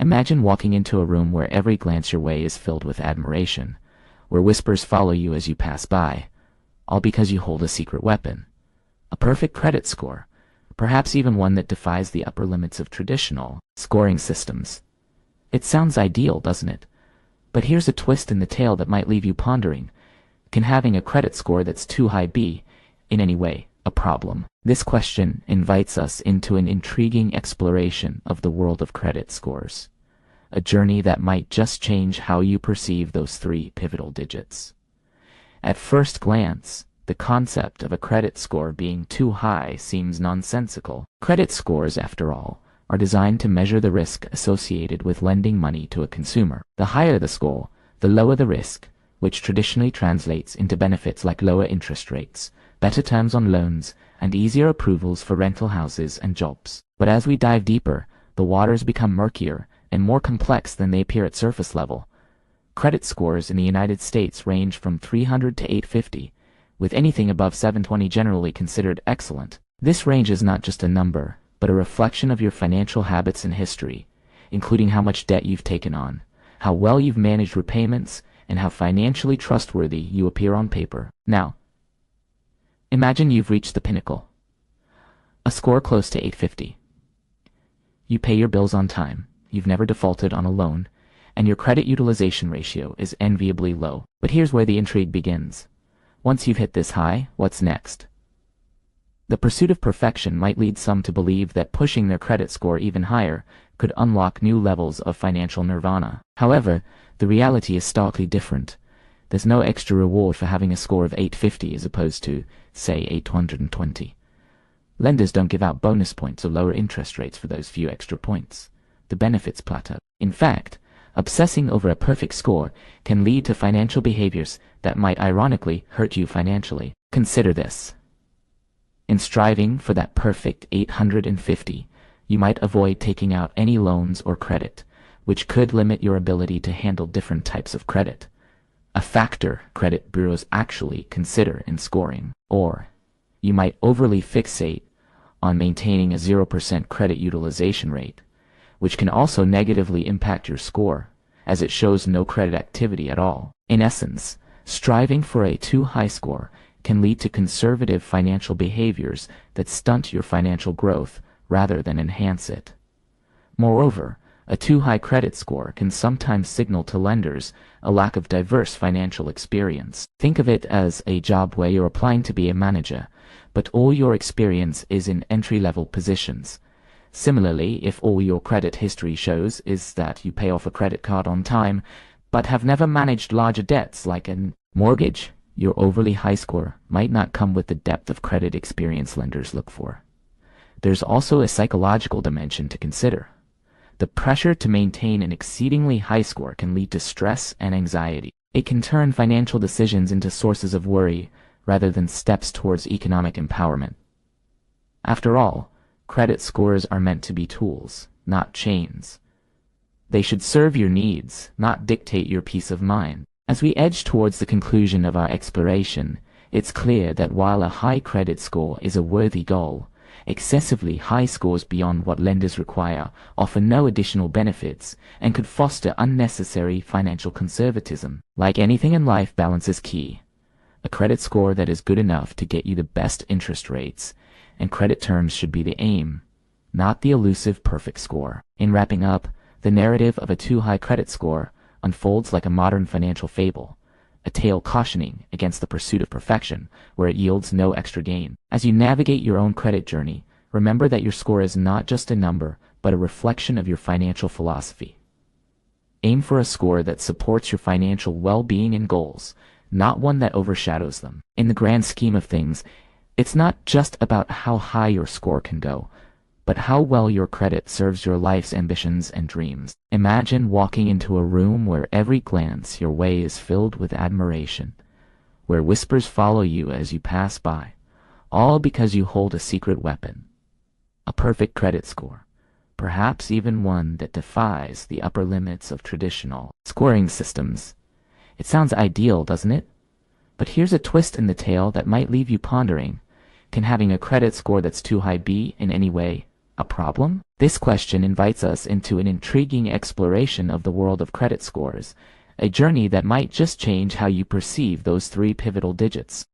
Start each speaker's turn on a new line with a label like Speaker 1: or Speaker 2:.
Speaker 1: Imagine walking into a room where every glance your way is filled with admiration, where whispers follow you as you pass by, all because you hold a secret weapon. A perfect credit score, perhaps even one that defies the upper limits of traditional scoring systems. It sounds ideal, doesn't it? But here's a twist in the tale that might leave you pondering. Can having a credit score that's too high be, in any way, a problem? This question invites us into an intriguing exploration of the world of credit scores, a journey that might just change how you perceive those three pivotal digits. At first glance, the concept of a credit score being too high seems nonsensical. Credit scores, after all, are designed to measure the risk associated with lending money to a consumer. The higher the score, the lower the risk, which traditionally translates into benefits like lower interest rates, better terms on loans, and easier approvals for rental houses and jobs. But as we dive deeper, the waters become murkier and more complex than they appear at surface level. Credit scores in the United States range from 300 to 850, with anything above 720 generally considered excellent. This range is not just a number, but a reflection of your financial habits and history, including how much debt you've taken on, how well you've managed repayments, and how financially trustworthy you appear on paper. Now, imagine you've reached the pinnacle. A score close to 850. You pay your bills on time, you've never defaulted on a loan, and your credit utilization ratio is enviably low. But here's where the intrigue begins. Once you've hit this high, what's next? The pursuit of perfection might lead some to believe that pushing their credit score even higher could unlock new levels of financial nirvana. However, the reality is starkly different. There's no extra reward for having a score of 850 as opposed to, say, 820. Lenders don't give out bonus points or lower interest rates for those few extra points. The benefits plateau. In fact, obsessing over a perfect score can lead to financial behaviors that might ironically hurt you financially. Consider this. In striving for that perfect 850, you might avoid taking out any loans or credit, which could limit your ability to handle different types of credit, a factor credit bureaus actually consider in scoring. Or you might overly fixate on maintaining a 0% credit utilization rate, which can also negatively impact your score, as it shows no credit activity at all. In essence, striving for a too high score can lead to conservative financial behaviors that stunt your financial growth rather than enhance it. Moreover, a too high credit score can sometimes signal to lenders a lack of diverse financial experience. Think of it as a job where you're applying to be a manager, but all your experience is in entry-level positions. Similarly, if all your credit history shows is that you pay off a credit card on time, but have never managed larger debts like a mortgage, your overly high score might not come with the depth of credit experience lenders look for. There's also a psychological dimension to consider. The pressure to maintain an exceedingly high score can lead to stress and anxiety. It can turn financial decisions into sources of worry rather than steps towards economic empowerment. After all, credit scores are meant to be tools, not chains. They should serve your needs, not dictate your peace of mind. As we edge towards the conclusion of our exploration, it's clear that while a high credit score is a worthy goal, excessively high scores beyond what lenders require offer no additional benefits and could foster unnecessary financial conservatism. Like anything in life, balance is key. A credit score that is good enough to get you the best interest rates and credit terms should be the aim, not the elusive perfect score. In wrapping up, the narrative of a too high credit score unfolds like a modern financial fable, a tale cautioning against the pursuit of perfection where it yields no extra gain. As you navigate your own credit journey, remember that your score is not just a number, but a reflection of your financial philosophy. Aim for a score that supports your financial well-being and goals, not one that overshadows them. In the grand scheme of things, it's not just about how high your score can go, but how well your credit serves your life's ambitions and dreams. Imagine walking into a room where every glance your way is filled with admiration, where whispers follow you as you pass by, all because you hold a secret weapon, a perfect credit score, perhaps even one that defies the upper limits of traditional scoring systems. It sounds ideal, doesn't it? But here's a twist in the tale that might leave you pondering. Can having a credit score that's too high be, in any way, A problem? This question invites us into an intriguing exploration of the world of credit scores, a journey that might just change how you perceive those three pivotal digits.